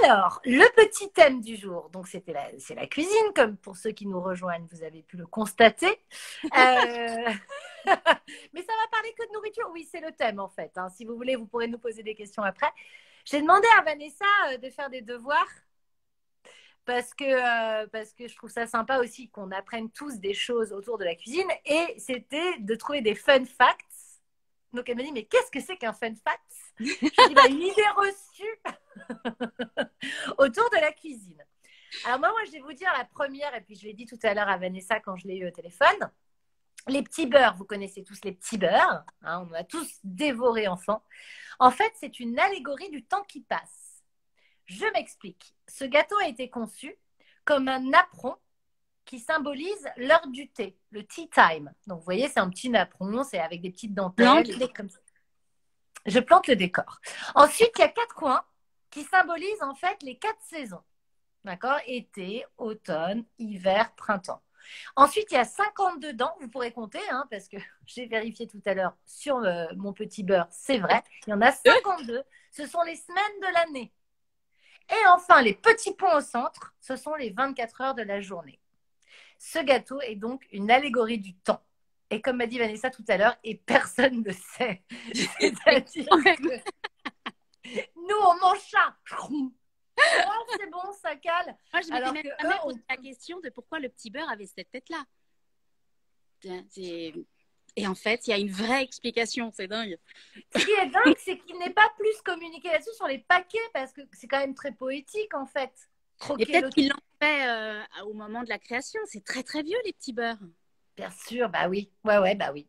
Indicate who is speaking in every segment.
Speaker 1: Alors, le petit thème du jour, donc c'est la cuisine, comme pour ceux qui nous rejoignent, vous avez pu le constater. Mais ça va parler que de nourriture. Oui, c'est le thème en fait, hein. Si vous voulez, vous pourrez nous poser des questions après. J'ai demandé à Vanessa de faire des devoirs parce que je trouve ça sympa aussi qu'on apprenne tous des choses autour de la cuisine. Et c'était de trouver des fun facts. Donc elle m'a dit, mais qu'est-ce que c'est qu'un fun fact? Je lui ai dit, bah, une idée reçue autour de la cuisine. Alors moi, je vais vous dire la première, et puis je l'ai dit tout à l'heure à Vanessa quand je l'ai eu au téléphone. Les petits beurres, vous connaissez tous les petits beurres, hein, on a tous dévoré enfant. En fait, c'est une allégorie du temps qui passe. Je m'explique. Ce gâteau a été conçu comme un napperon qui symbolise l'heure du thé, le tea time. Donc, vous voyez, c'est un petit napperon, c'est avec des petites dentelles. Comme ça. Je plante le décor. Ensuite, il y a 4 coins qui symbolisent en fait les 4 saisons. D'accord? Été, automne, hiver, printemps. Ensuite, il y a 52 dents, vous pourrez compter, hein, parce que j'ai vérifié tout à l'heure sur mon petit beurre, c'est vrai. Il y en a 52. Ce sont les semaines de l'année. Et enfin, les petits ponts au centre, ce sont les 24 heures de la journée. Ce gâteau est donc une allégorie du temps. Et comme m'a dit Vanessa tout à l'heure, et personne ne sait. C'est-à-dire que nous, on mange ça. Oh, c'est bon, ça cale.
Speaker 2: Moi, je m'étais même jamais posé la question de pourquoi le petit beurre avait cette tête-là. Et en fait, il y a une vraie explication, c'est dingue.
Speaker 1: Ce qui est dingue, c'est qu'il n'est pas plus communiqué là-dessus sur les paquets, parce que c'est quand même très poétique, en fait.
Speaker 2: Et peut-être qu'ils l'ont fait au moment de la création. C'est très, très vieux, les petits beurres.
Speaker 1: Bien sûr, bah oui. Ouais, bah oui.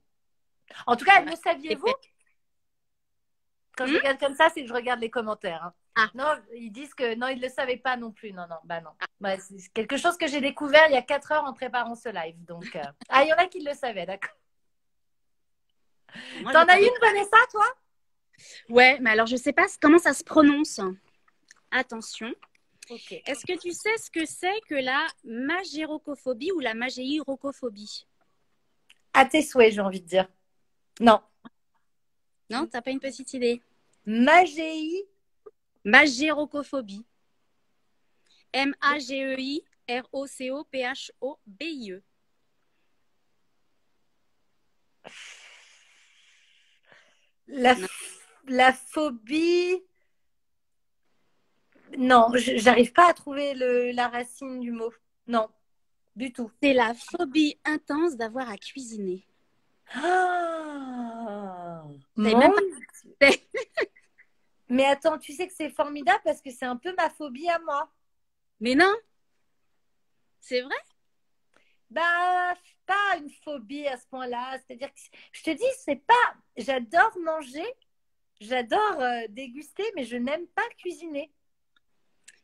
Speaker 1: En tout cas, le saviez-vous? Quand je regarde comme ça, c'est que je regarde les commentaires. Hein. Ah. Non, ils disent que non, ils ne le savaient pas non plus. Non, bah non. Bah, c'est quelque chose que j'ai découvert il y a 4 heures en préparant ce live. Donc, ah, il y en a qui le savaient, d'accord. T'en as une, Vanessa, toi?
Speaker 2: Ouais, mais alors je ne sais pas comment ça se prononce. Attention.
Speaker 1: Okay.
Speaker 2: Est-ce que tu sais ce que c'est que la magérocophobie ou la magéirocophobie?
Speaker 1: À tes souhaits, j'ai envie de dire. Non.
Speaker 2: Non, t'as pas une petite idée? Magérocophobie. M-A-G-E-I-R-O-C-O-P-H-O-B-I-E.
Speaker 1: La phobie. Non, j'arrive pas à trouver la racine du mot. Non, du tout.
Speaker 2: C'est la phobie intense d'avoir à cuisiner.
Speaker 1: Ah,
Speaker 2: même pas...
Speaker 1: Mais attends, tu sais que c'est formidable parce que c'est un peu ma phobie à moi.
Speaker 2: Mais non, c'est vrai?
Speaker 1: Bah, pas une phobie à ce point-là. C'est-à-dire que je te dis, c'est pas. J'adore manger, j'adore déguster, mais je n'aime pas cuisiner.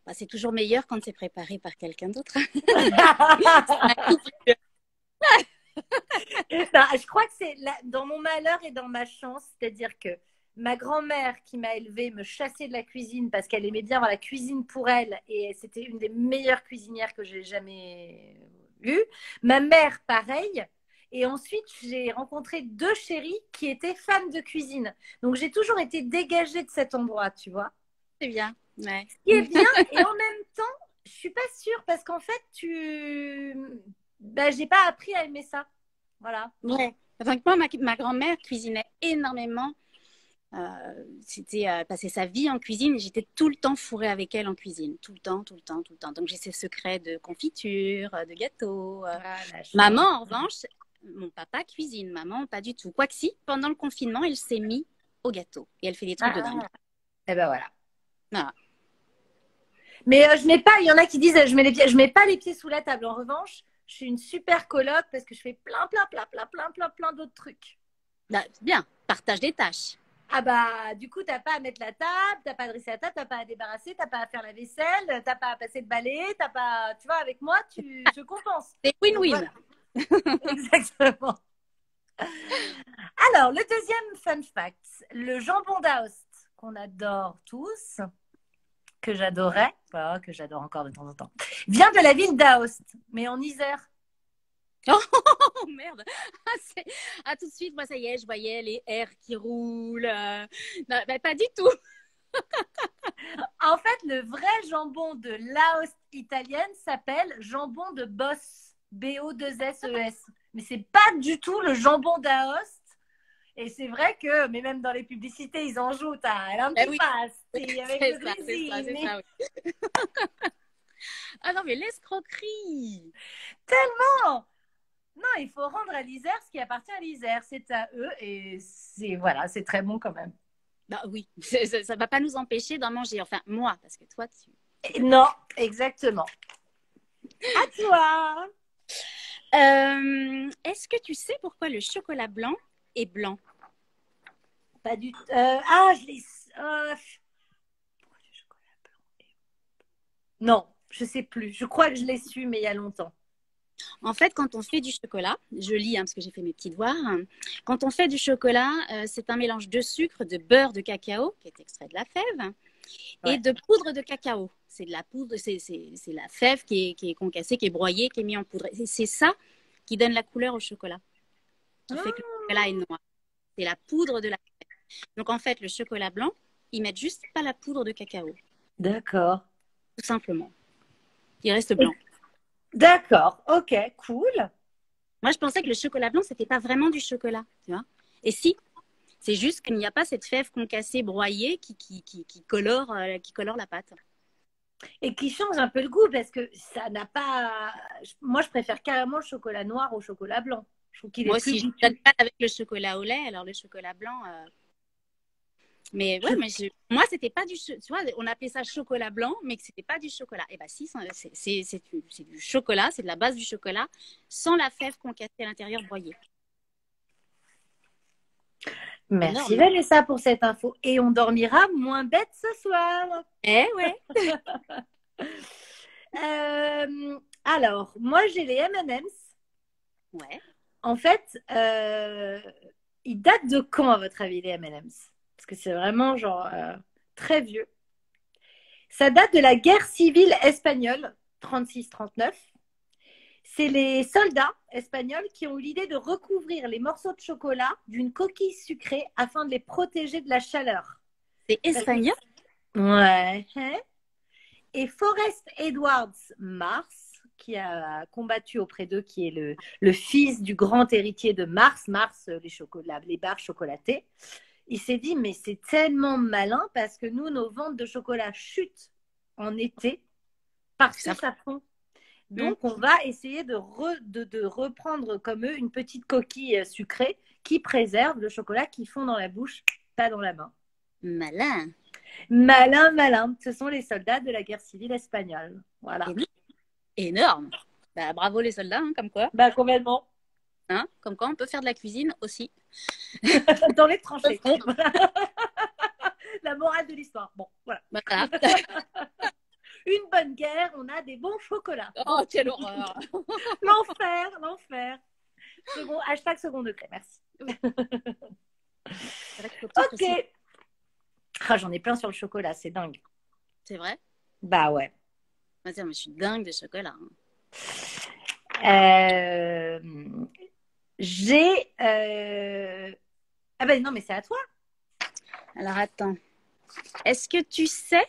Speaker 2: Bah, c'est toujours meilleur quand c'est préparé par quelqu'un d'autre.
Speaker 1: Je crois que c'est dans mon malheur et dans ma chance, c'est-à-dire que ma grand-mère qui m'a élevée me chassait de la cuisine parce qu'elle aimait bien avoir la cuisine pour elle et c'était une des meilleures cuisinières que j'ai jamais eues. Ma mère, pareil. Et ensuite, j'ai rencontré 2 chéris qui étaient fans de cuisine. Donc, j'ai toujours été dégagée de cet endroit, tu vois.
Speaker 2: C'est bien. Ouais.
Speaker 1: Ce qui est bien. Et en même temps, je suis pas sûre parce qu'en fait, j'ai pas appris à aimer ça. Voilà.
Speaker 2: Ouais. Enfin, moi, ma grand-mère cuisinait énormément. C'était passer sa vie en cuisine et j'étais tout le temps fourrée avec elle en cuisine. Tout le temps. Donc, j'ai ces secrets de confiture, de gâteaux. Maman, en revanche, mon papa cuisine. Maman, pas du tout. Quoique si, pendant le confinement, elle s'est mise au gâteau et elle fait des trucs de dingue.
Speaker 1: Et ben voilà. Mais je mets pas, il y en a qui disent je mets pas les pieds sous la table. En revanche, je suis une super coloc parce que je fais plein d'autres trucs.
Speaker 2: Bah, bien, partage des tâches.
Speaker 1: Ah bah, du coup, t'as pas à mettre la table, t'as pas à dresser la table, t'as pas à débarrasser, t'as pas à faire la vaisselle, t'as pas à passer le balai, t'as pas, tu vois, avec moi, je compense.
Speaker 2: C'est win-win.
Speaker 1: Voilà. Exactement. Alors, le deuxième fun fact, le jambon d'Aoste qu'on adore tous, que j'adorais, voilà, que j'adore encore de temps en temps, vient de la ville d'Aoste, mais en Isère.
Speaker 2: Oh merde! Tout de suite, moi ça y est, je voyais les R qui roulent. Non, bah, pas du tout.
Speaker 1: En fait, le vrai jambon de l'Aoste italienne s'appelle jambon de Boss, B-O-2-S-E-S. Mais c'est pas du tout le jambon d'Aoste. Et c'est vrai que, mais même dans les publicités, ils en jouent. Elle a un petit
Speaker 2: oui,
Speaker 1: pastis avec
Speaker 2: c'est
Speaker 1: le
Speaker 2: ça, c'est ça,
Speaker 1: dressing.
Speaker 2: c'est ça, oui. Ah non, mais l'escroquerie!
Speaker 1: Tellement. Non, il faut rendre à l'Isère ce qui appartient à l'Isère. C'est à eux et voilà, c'est très bon quand même.
Speaker 2: Bah oui, ça ne va pas nous empêcher d'en manger. Enfin, moi, parce que toi, tu...
Speaker 1: Non, exactement. À toi.
Speaker 2: Est-ce que tu sais pourquoi le chocolat blanc est blanc?
Speaker 1: Pas du tout. Ah, je l'ai. Pourquoi du chocolat blanc? Non, je sais plus. Je crois que je l'ai su, mais il y a longtemps.
Speaker 2: En fait, quand on fait du chocolat, je lis parce que j'ai fait mes petits devoirs, quand on fait du chocolat, c'est un mélange de sucre, de beurre de cacao, qui est extrait de la fève, et de poudre de cacao. C'est de la poudre, c'est la fève qui est concassée, qui est broyée, qui est mise en poudre. C'est ça qui donne la couleur au chocolat, qui fait que le chocolat est noir. C'est la poudre de la fève. Donc en fait, le chocolat blanc, ils mettent juste pas la poudre de cacao.
Speaker 1: D'accord.
Speaker 2: Tout simplement. Il reste blanc.
Speaker 1: D'accord. Ok, cool.
Speaker 2: Moi, je pensais que le chocolat blanc, c'était pas vraiment du chocolat, tu vois. Et si, c'est juste qu'il n'y a pas cette fève concassée, broyée qui colore la pâte.
Speaker 1: Et qui change un peu le goût parce que ça n'a pas. Moi, je préfère carrément le chocolat noir au chocolat blanc. Je trouve qu'il est
Speaker 2: Moi
Speaker 1: plus
Speaker 2: aussi, je
Speaker 1: goûteux.
Speaker 2: ne pas avec le chocolat au lait, alors le chocolat blanc. Mais ouais, moi, c'était pas du. Tu vois, on appelait ça chocolat blanc, mais que c'était pas du chocolat. Et bah si, c'est du chocolat, c'est de la base du chocolat, sans la fève concassée à l'intérieur broyée.
Speaker 1: Merci
Speaker 2: Énorme.
Speaker 1: Vanessa pour cette info. Et on dormira moins bête ce soir.
Speaker 2: Eh ouais.
Speaker 1: Alors, moi j'ai les M&M's.
Speaker 2: Ouais.
Speaker 1: En fait, ils datent de quand à votre avis les M&M's? Parce que c'est vraiment genre très vieux. Ça date de la guerre civile espagnole, 36-39. C'est les soldats espagnols qui ont eu l'idée de recouvrir les morceaux de chocolat d'une coquille sucrée afin de les protéger de la chaleur.
Speaker 2: C'est espagnol?
Speaker 1: Ouais. Et Forrest Edwards Mars, qui a combattu auprès d'eux, qui est le fils du grand héritier de Mars, les barres chocolatées, il s'est dit, mais c'est tellement malin parce que nous, nos ventes de chocolat chutent en été parce que ça fond. Donc, on va essayer de reprendre comme eux une petite coquille sucrée qui préserve le chocolat qui fond dans la bouche, pas dans la main.
Speaker 2: Malin.
Speaker 1: Malin, malin. Ce sont les soldats de la guerre civile espagnole. Voilà.
Speaker 2: Énorme. Bah, bravo les soldats, hein, comme quoi.
Speaker 1: Bah, complètement.
Speaker 2: Hein, comme quoi, on peut faire de la cuisine aussi.
Speaker 1: Dans les tranchées. La morale de l'histoire. Bon, voilà.
Speaker 2: Voilà.
Speaker 1: Une bonne guerre, on a des bons chocolats.
Speaker 2: Oh, quelle horreur.
Speaker 1: L'enfer, l'enfer. Hashtag second degré, merci. Ok. Ah, j'en ai plein sur le chocolat, c'est dingue.
Speaker 2: C'est vrai?
Speaker 1: Bah ouais.
Speaker 2: Moi, je suis dingue de chocolat.
Speaker 1: J'ai... Ah ben non, mais c'est à toi.
Speaker 2: Alors, attends. Est-ce que tu sais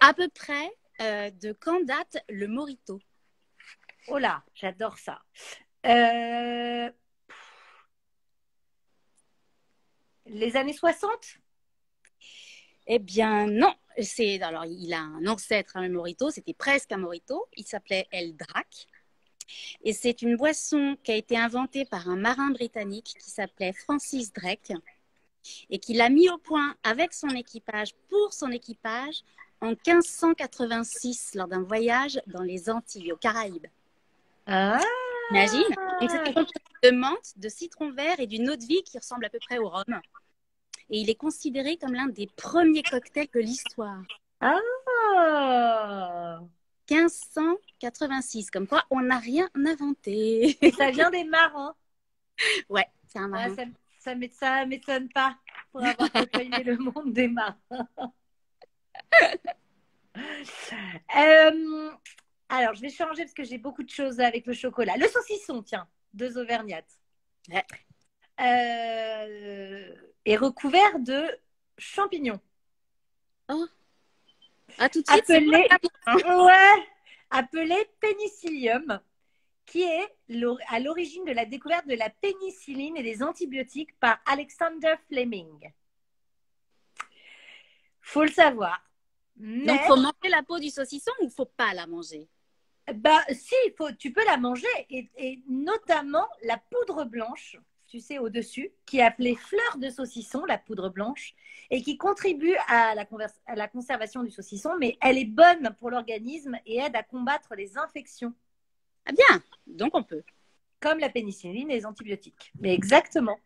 Speaker 2: à peu près de quand date le Mojito?
Speaker 1: Oh là, j'adore ça. Les années 60?
Speaker 2: Eh bien, non. Alors, il a un ancêtre, le Mojito. C'était presque un Mojito. Il s'appelait El Drac. Et c'est une boisson qui a été inventée par un marin britannique qui s'appelait Francis Drake et qui l'a mis au point avec son équipage, pour son équipage, en 1586 lors d'un voyage dans les Antilles, aux Caraïbes.
Speaker 1: Ah.
Speaker 2: Imagine. Donc, c'était composé de menthe, de citron vert et d'une eau de vie qui ressemble à peu près au rhum. Et il est considéré comme l'un des premiers cocktails de l'histoire.
Speaker 1: Ah.
Speaker 2: 1586, comme quoi on n'a rien inventé.
Speaker 1: Et ça vient des marins.
Speaker 2: Ouais, c'est un marin.
Speaker 1: Ouais, ça m'étonne pas pour avoir côtoyé le monde des marins. Alors, je vais changer parce que j'ai beaucoup de choses avec le chocolat. Le saucisson, tiens, 2 Auvergnates.
Speaker 2: Ouais.
Speaker 1: Est recouvert de champignons.
Speaker 2: Oh. Ah, tout de suite, c'est
Speaker 1: appelé,
Speaker 2: pas ça.
Speaker 1: ouais, appelé pénicillium, qui est à l'origine de la découverte de la pénicilline et des antibiotiques par Alexander Fleming. Faut le savoir.
Speaker 2: Donc,
Speaker 1: Mais
Speaker 2: faut manger la peau du saucisson ou faut pas la manger?
Speaker 1: bah, si, tu peux la manger et notamment la poudre blanche, tu sais, au-dessus, qui est appelée fleur de saucisson, la poudre blanche, et qui contribue à la conservation du saucisson, mais elle est bonne pour l'organisme et aide à combattre les infections,
Speaker 2: Ah bien, donc on peut.
Speaker 1: comme la pénicilline et les antibiotiques. Mais exactement.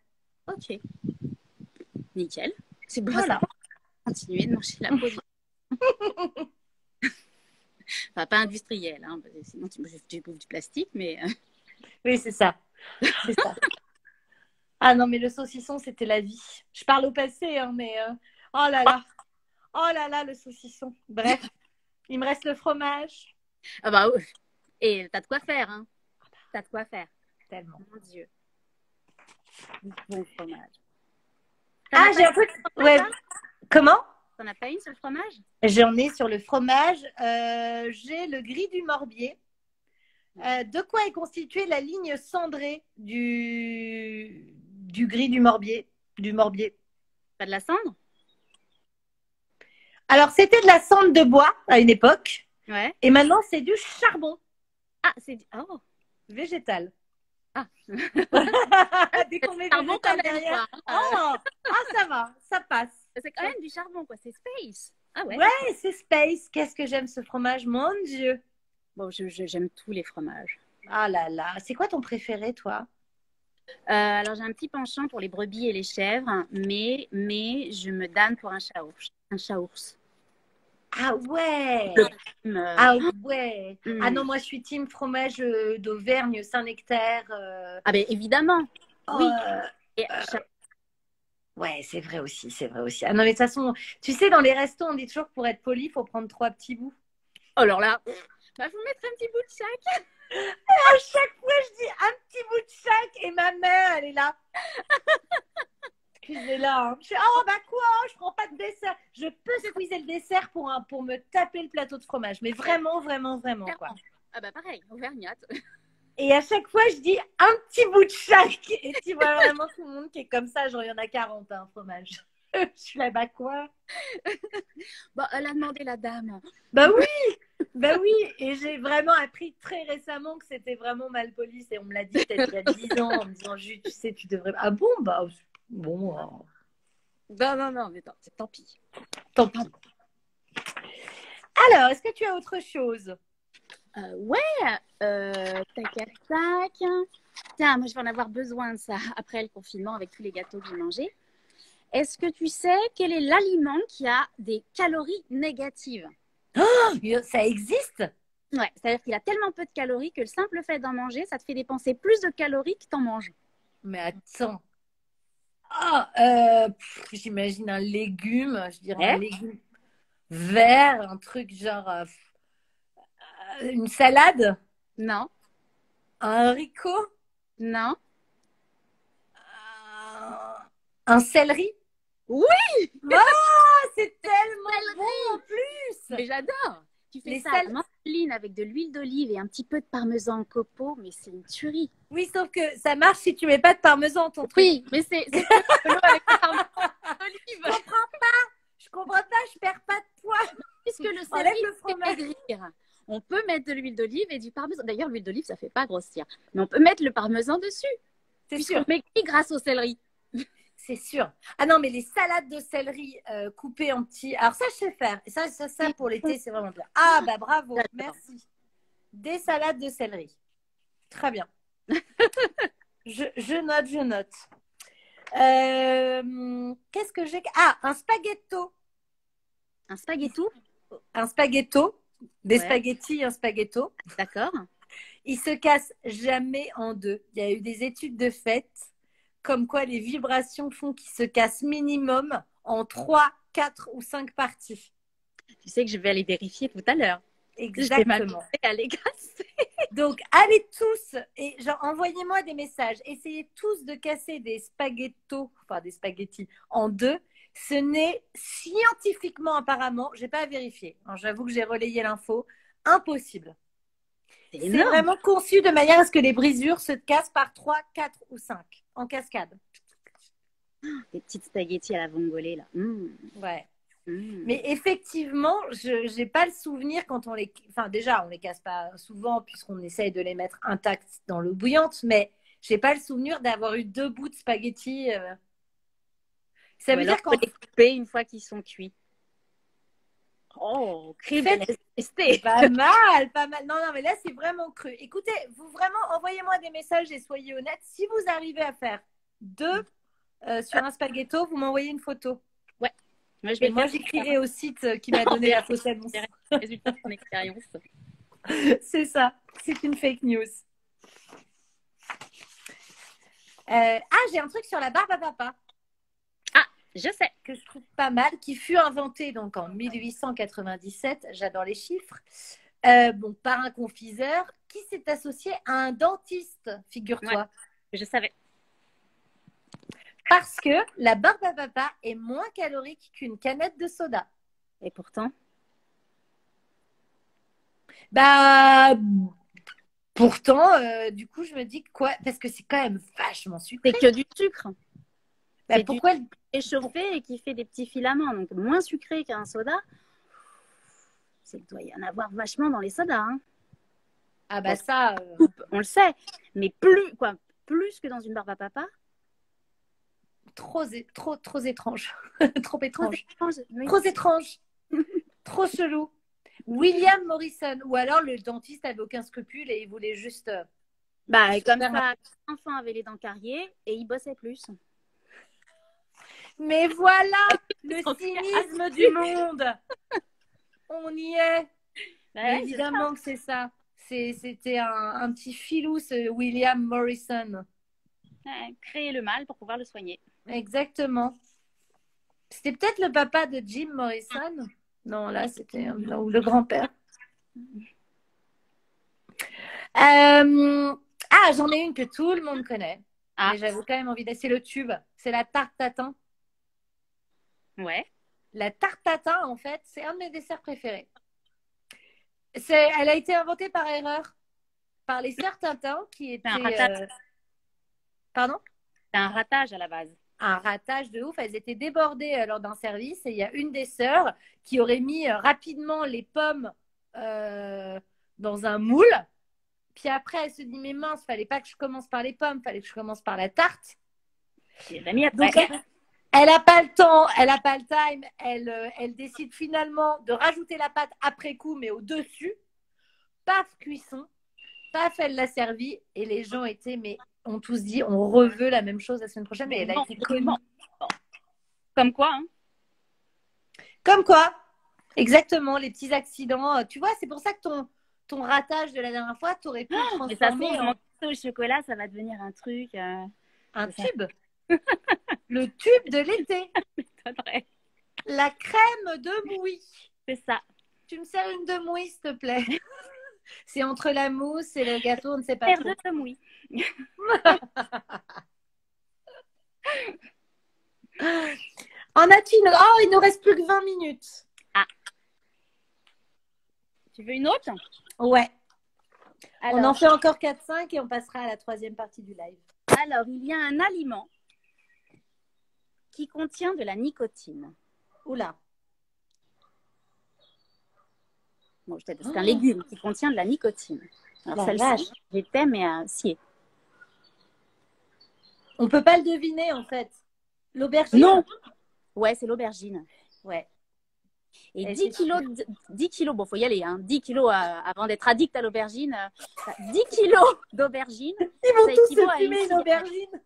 Speaker 2: Ok, nickel. C'est bon,
Speaker 1: Voilà.
Speaker 2: ça va continuer de manger la peau du... Enfin, pas industriel, hein, parce que sinon tu bouffes du plastique, mais...
Speaker 1: Oui, c'est ça. C'est ça. Ah non, mais le saucisson, c'était la vie. Je parle au passé, hein, mais oh là là. Oh là là, le saucisson. Bref, il me reste le fromage.
Speaker 2: Ah bah, oui. Et t'as de quoi faire, hein. T'as de quoi faire.
Speaker 1: Tellement.
Speaker 2: Mon Dieu. Bon fromage.
Speaker 1: Ah, j'ai un truc. Ouais. Comment?
Speaker 2: T'en as pas une sur le fromage?
Speaker 1: J'en ai sur le fromage. J'ai le gris du Morbier. De quoi est constituée la ligne cendrée du gris du Morbier? Du Morbier.
Speaker 2: Pas de la cendre?
Speaker 1: Alors, c'était de la cendre de bois à une époque.
Speaker 2: Ouais.
Speaker 1: Et maintenant, c'est du charbon
Speaker 2: Ah, c'est... Oh.
Speaker 1: végétal.
Speaker 2: Ah.
Speaker 1: Dès qu'on met
Speaker 2: Charbon quand
Speaker 1: végétal
Speaker 2: même,
Speaker 1: derrière.
Speaker 2: quoi.
Speaker 1: Oh, ça va, ça passe.
Speaker 2: C'est quand même du charbon, quoi. C'est space. Ah ouais.
Speaker 1: Ouais, c'est space. Qu'est-ce que j'aime ce fromage, mon Dieu.
Speaker 2: Bon, j'aime tous les fromages.
Speaker 1: Ah là là. C'est quoi ton préféré, toi?
Speaker 2: Alors, j'ai un petit penchant pour les brebis et les chèvres, mais je me damne pour un chaours. Un chaours.
Speaker 1: Ah ouais.
Speaker 2: Euh,
Speaker 1: Ah ouais.
Speaker 2: mm.
Speaker 1: Ah non, moi je suis team fromage d'Auvergne, Saint-Nectaire.
Speaker 2: Ah ben évidemment. Oui. Et
Speaker 1: Ouais, c'est vrai aussi, c'est vrai aussi. Ah non, mais de toute façon, tu sais, dans les restos, on dit toujours que pour être poli, il faut prendre 3 petits bouts.
Speaker 2: oh, alors là, bah, faut mettre un petit bout de chaque.
Speaker 1: À chaque fois, je dis un petit bout de chaque et ma mère, elle est là. Excusez-la. Hein. Je fais, oh bah quoi, je prends pas de dessert. Je peux squeezer le dessert pour me taper le plateau de fromage. Mais vraiment, vraiment, vraiment, quoi.
Speaker 2: Ah bah pareil, auvergnate.
Speaker 1: Et à chaque fois, je dis un petit bout de chaque. Et tu vois vraiment tout le monde qui est comme ça. Genre, il y en a 40, hein, fromage. Je suis là, bah quoi?
Speaker 2: Bon, elle a demandé la dame.
Speaker 1: Bah oui, bah oui. Et j'ai vraiment appris très récemment que c'était vraiment mal poli. Et on me l'a dit peut-être il y a 10 ans en me disant, Jus, tu sais, tu devrais. Ah bon, bah bon.
Speaker 2: Non, mais tant pis.
Speaker 1: Tant pis. Alors, est-ce que tu as autre chose?
Speaker 2: Ouais, tac, tac, tac. Tiens, moi je vais en avoir besoin de ça après le confinement avec tous les gâteaux que j'ai mangés. Est-ce que tu sais quel est l'aliment qui a des calories négatives?
Speaker 1: Oh, ça existe?
Speaker 2: Ouais, c'est-à-dire qu'il a tellement peu de calories que le simple fait d'en manger, ça te fait dépenser plus de calories que t'en manges.
Speaker 1: Mais attends. Ah, j'imagine un légume, je dirais un légume vert, un truc genre une salade,
Speaker 2: Non,
Speaker 1: un haricot,
Speaker 2: non.
Speaker 1: un céleri.
Speaker 2: Oui,
Speaker 1: Ah, c'est tellement bon en plus.
Speaker 2: mais j'adore. Tu fais
Speaker 1: Les
Speaker 2: ça à la mandoline avec de l'huile d'olive et un petit peu de parmesan en copeaux, mais c'est une tuerie.
Speaker 1: Oui, sauf que ça marche si tu mets pas de parmesan ton truc.
Speaker 2: Oui, mais c'est avec le parmesan d'olive.
Speaker 1: Je comprends pas, je perds pas de poids.
Speaker 2: Puisque le
Speaker 1: Enlève
Speaker 2: céleri
Speaker 1: le fromage.
Speaker 2: fait maigrir. On peut mettre de l'huile d'olive et du parmesan. D'ailleurs, l'huile d'olive, ça fait pas grossir. Mais on peut mettre le parmesan dessus.
Speaker 1: C'est
Speaker 2: Puisqu'on
Speaker 1: sûr.
Speaker 2: maigrit grâce au céleri.
Speaker 1: C'est sûr. Ah non, mais les salades de céleri coupées en petits. Alors ça, je sais faire. Et ça pour l'été, c'est vraiment bien. Ah bah bravo, merci. Des salades de céleri. Très bien. Je note. Qu'est-ce que j'ai? Ah, un spaghetto.
Speaker 2: Un spaghetto.
Speaker 1: Un spaghetto. Des
Speaker 2: Ouais.
Speaker 1: spaghettis, un spaghetto.
Speaker 2: D'accord.
Speaker 1: Il se casse jamais en deux. Il y a eu des études de fait comme quoi les vibrations font qu'il se casse minimum en 3, 4 ou 5 parties.
Speaker 2: Tu sais que je vais aller vérifier tout à l'heure.
Speaker 1: Exactement.
Speaker 2: Je vais aller casser.
Speaker 1: Donc, allez tous et genre, envoyez-moi des messages. Essayez tous de casser des spaghettos, enfin des spaghettis en deux. Ce n'est scientifiquement, apparemment, j'ai pas vérifié. Alors, j'avoue que j'ai relayé l'info. Impossible.
Speaker 2: C'est
Speaker 1: C'est
Speaker 2: énorme.
Speaker 1: vraiment conçu de manière à ce que les brisures se cassent par 3, 4 ou 5 en cascade.
Speaker 2: Des petites spaghettis à la vongole, là.
Speaker 1: Ouais.
Speaker 2: Mmh.
Speaker 1: Mais effectivement, je n'ai pas le souvenir quand on les... Enfin, déjà, on les casse pas souvent puisqu'on essaye de les mettre intacts dans l'eau bouillante, mais j'ai pas le souvenir d'avoir eu 2 bouts de spaghettis. Ça
Speaker 2: Ou
Speaker 1: veut
Speaker 2: alors,
Speaker 1: dire
Speaker 2: faut
Speaker 1: qu'en
Speaker 2: les couper une fois qu'ils sont cuits. Oh, crime de
Speaker 1: fait,
Speaker 2: ST.
Speaker 1: pas mal, pas mal. Non, non, mais là, c'est vraiment cru. Écoutez, vous vraiment, envoyez-moi des messages et soyez honnêtes. Si vous arrivez à faire 2 sur un spaghetto, vous m'envoyez une photo.
Speaker 2: Ouais, moi, je vais
Speaker 1: Et
Speaker 2: le
Speaker 1: moi,
Speaker 2: faire.
Speaker 1: j'écrirai au site qui m'a donné la fausse annonce.
Speaker 2: Résultat de mon expérience.
Speaker 1: C'est ça, c'est une fake news. J'ai un truc sur la barbe à papa
Speaker 2: Ah, je sais.
Speaker 1: que je trouve pas mal, qui fut inventé donc en 1897. J'adore les chiffres. Par un confiseur qui s'est associé à un dentiste, figure-toi.
Speaker 2: Ouais, je savais.
Speaker 1: Parce que la barbe à papa est moins calorique qu'une canette de soda.
Speaker 2: Et pourtant,
Speaker 1: Bah, pourtant, du coup, je me dis quoi? Parce que c'est quand même vachement sucré.
Speaker 2: c'est que du sucre.
Speaker 1: Bah,
Speaker 2: C'est
Speaker 1: pourquoi
Speaker 2: du échauffé et qui fait des petits filaments. Donc, moins sucré qu'un soda. Il doit y en avoir vachement dans les sodas. Hein.
Speaker 1: Ah bah ça,
Speaker 2: On le sait. Mais plus que dans une barbe à papa.
Speaker 1: trop étrange. Trop étrange.
Speaker 2: Oui.
Speaker 1: Trop étrange. Trop chelou. William Morrison. Ou alors le dentiste avait aucun scrupule et il voulait juste...
Speaker 2: Bah, comme ça, l'enfant avait les dents carriées et il bossait plus.
Speaker 1: Mais voilà le cynisme du monde. On y est.
Speaker 2: Bah,
Speaker 1: Évidemment que c'est ça. C'était un petit filou, ce William Morrison.
Speaker 2: Créer le mal pour pouvoir le soigner.
Speaker 1: Exactement. C'était peut-être le papa de Jim Morrison. Non, là, c'était le grand-père. J'en ai une que tout le monde connaît. Mais j'avais quand même envie d'essayer le tube. C'est la tarte tatin.
Speaker 2: Ouais.
Speaker 1: La tarte tatin, en fait, c'est un de mes desserts préférés. Elle a été inventée par erreur par les sœurs Tintin qui étaient... Pardon?
Speaker 2: C'est un ratage à la base.
Speaker 1: Un ratage de ouf. Elles étaient débordées lors d'un service et il y a une des sœurs qui aurait mis rapidement les pommes dans un moule. Puis après, elle se dit, mais mince, fallait pas que je commence par les pommes, fallait que je commence par la tarte. Donc, elle n'a pas le temps, elle n'a pas le time. Elle décide finalement de rajouter la pâte après coup, mais au-dessus. Paf, cuisson. Paf, elle l'a servi. Et les gens étaient, mais ont tous dit, on reveut la même chose la semaine prochaine. Et elle a été connue.
Speaker 2: Comme quoi, hein?
Speaker 1: Comme quoi. Exactement, les petits accidents. Tu vois, c'est pour ça que ton ratage de la dernière fois, tu aurais pu le transformer.
Speaker 2: Mais ça se trouve, mon au chocolat, ça va devenir un truc.
Speaker 1: Un tube. Le tube de l'été. La crème de mouille.
Speaker 2: C'est ça.
Speaker 1: Tu me sers une de mouille, s'il te plaît. C'est entre la mousse et le gâteau, on ne sait pas trop.
Speaker 2: De mouille.
Speaker 1: En as-tu une... Oh, il nous reste plus que 20 minutes.
Speaker 2: Ah. Tu veux une autre?
Speaker 1: Ouais.
Speaker 2: Alors,
Speaker 1: on en fait encore 4-5 et on passera à la troisième partie du live.
Speaker 2: Alors, il y a un aliment qui contient de la nicotine.
Speaker 1: Oula.
Speaker 2: Bon, c'est un légume qui contient de la nicotine. Alors, celle-ci, j'étais, mais si.
Speaker 1: On peut pas le deviner, en fait. L'aubergine?
Speaker 2: Non. Ouais, c'est l'aubergine.
Speaker 1: Ouais.
Speaker 2: Et 10 kilos, bon, faut y aller, hein, 10 kilos avant d'être addict à l'aubergine. 10 kilos d'aubergine.
Speaker 1: Ils vont tous se fumer une aubergine.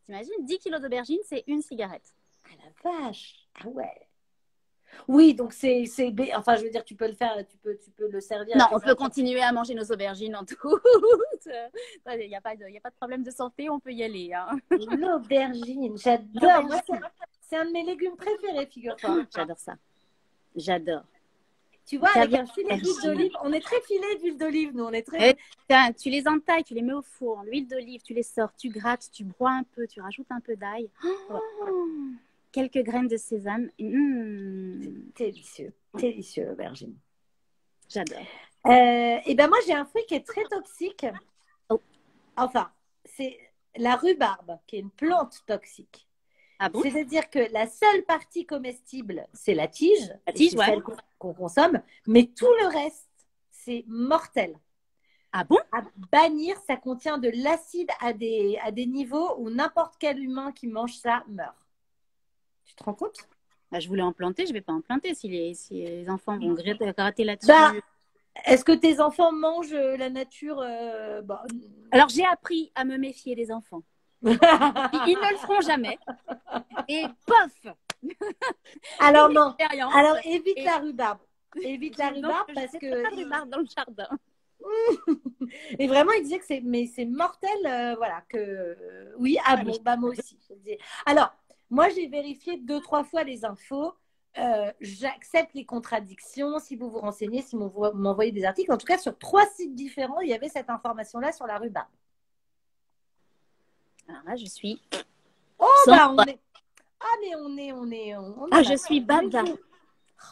Speaker 2: T'imagines, 10 kilos d'aubergine, c'est une cigarette.
Speaker 1: Ah la vache. Ah ouais. Oui, donc c'est enfin je veux dire tu peux le faire, tu peux le servir.
Speaker 2: Non, on peut continuer à manger nos aubergines en tout. Il n'y a pas de problème de santé, on peut y aller. Hein.
Speaker 1: L'aubergine, j'adore. Moi, c'est un de mes légumes préférés, figure-toi.
Speaker 2: J'adore ça. J'adore.
Speaker 1: Tu vois, avec un filet d'huile d'olive, on est très filé d'huile d'olive, nous, on est très.
Speaker 2: Tu les entailles, tu les mets au four, l'huile d'olive, tu les sors, tu grattes, tu broies un peu, tu rajoutes un peu d'ail. Oh, quelques graines de sésame.
Speaker 1: Délicieux, délicieux, aubergine.
Speaker 2: J'adore.
Speaker 1: Et ben moi, j'ai un fruit qui est très toxique.
Speaker 2: Oh.
Speaker 1: Enfin, c'est la rhubarbe, qui est une plante toxique.
Speaker 2: Ah bon?
Speaker 1: C'est-à-dire que la seule partie comestible, c'est la tige.
Speaker 2: La tige,
Speaker 1: c'est
Speaker 2: ouais.
Speaker 1: celle qu'on consomme. Mais tout le reste, c'est mortel.
Speaker 2: Ah bon?
Speaker 1: À bannir, ça contient de l'acide à des niveaux où n'importe quel humain qui mange ça meurt. Tu te rends compte?
Speaker 2: Bah, je voulais en planter, je vais pas en planter si les enfants vont gratter là-dessus.
Speaker 1: Bah, est-ce que tes enfants mangent la nature
Speaker 2: Alors, j'ai appris à me méfier des enfants. Ils ne le feront jamais. Et pof!
Speaker 1: Alors non.
Speaker 2: Expérience.
Speaker 1: Alors évite la rhubarbe. Évite la rhubarbe parce
Speaker 2: je
Speaker 1: que
Speaker 2: pas de rhubarbe dans le jardin.
Speaker 1: et vraiment il disait que c'est mortel voilà que oui bon bah moi aussi je disais. Alors moi j'ai vérifié 2-3 fois les infos. J'accepte les contradictions si vous vous renseignez, si vous m'envoyez des articles. En tout cas sur 3 sites différents il y avait cette information là sur la rhubarbe.
Speaker 2: Alors là je suis
Speaker 1: on est
Speaker 2: je suis baba.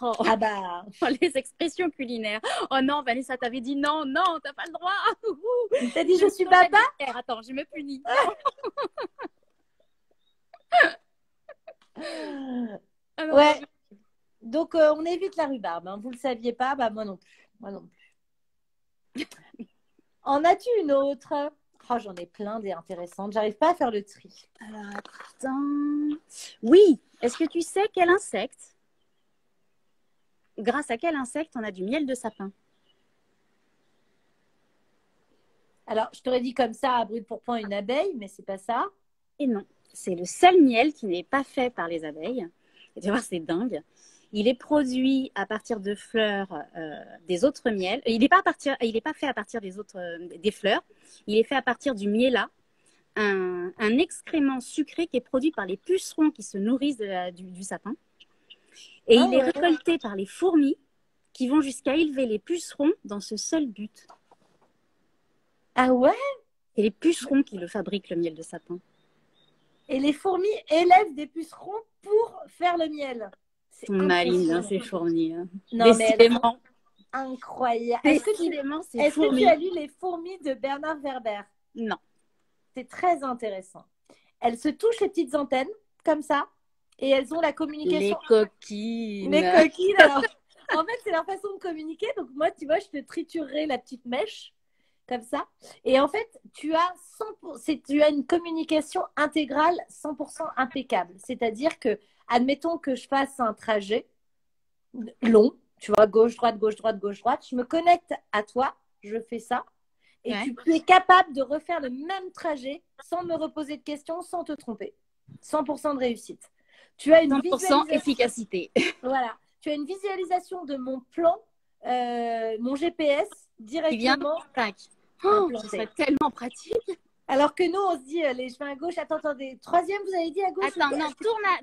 Speaker 1: Oh. Ah bah.
Speaker 2: Oh, les expressions culinaires. Oh non, Vanessa, t'avais dit non, t'as pas le droit.
Speaker 1: T'as dit je suis baba?
Speaker 2: Attends, je me punis.
Speaker 1: Non. Ouais. Donc on évite la rhubarbe. Hein. Vous le saviez pas? Bah moi non plus. En as-tu une autre? Oh, j'en ai plein des intéressantes. J'arrive pas à faire le tri.
Speaker 2: Alors attends. Oui. Est-ce que tu sais quel insecte? Grâce à quel insecte on a du miel de sapin?
Speaker 1: Alors, je t'aurais dit comme ça, à brûle pour point, une abeille, mais c'est pas ça.
Speaker 2: Et non, c'est le seul miel qui n'est pas fait par les abeilles. Et tu vas voir, c'est dingue. Il est produit à partir de fleurs des autres miels. Il n'est pas fait à partir des fleurs. Il est fait à partir du miela, un excrément sucré qui est produit par les pucerons qui se nourrissent du sapin. Et il est récolté par les fourmis qui vont jusqu'à élever les pucerons dans ce seul but.
Speaker 1: Ah ouais?
Speaker 2: C'est les pucerons qui le fabriquent, le miel de sapin.
Speaker 1: Et les fourmis élèvent des pucerons pour faire le miel.
Speaker 2: C'est maline, ces fourmis. Hein.
Speaker 1: Non,
Speaker 2: décidément.
Speaker 1: Incroyable.
Speaker 2: Est-ce que
Speaker 1: tu as lu Les fourmis de Bernard Werber?
Speaker 2: Non.
Speaker 1: C'est très intéressant. Elles se touchent les petites antennes, comme ça, et elles ont la communication.
Speaker 2: Les coquines.
Speaker 1: Les coquines, alors. En fait, c'est leur façon de communiquer. Donc, moi, tu vois, je te triturerai la petite mèche, comme ça. Et en fait, tu as une communication intégrale 100% impeccable. C'est-à-dire que, admettons que je fasse un trajet long, tu vois, gauche-droite, gauche-droite, gauche-droite, je me connecte à toi, je fais ça. Et tu es capable de refaire le même trajet sans me reposer de questions, sans te tromper. 100% de réussite. Tu as une
Speaker 2: 100% efficacité.
Speaker 1: Voilà. Tu as une visualisation de mon plan, mon GPS directement.
Speaker 2: Ce serait tellement pratique.
Speaker 1: Alors que nous, on se dit les chemins à gauche. Attendez. Troisième, vous avez dit à gauche?
Speaker 2: Attends, non,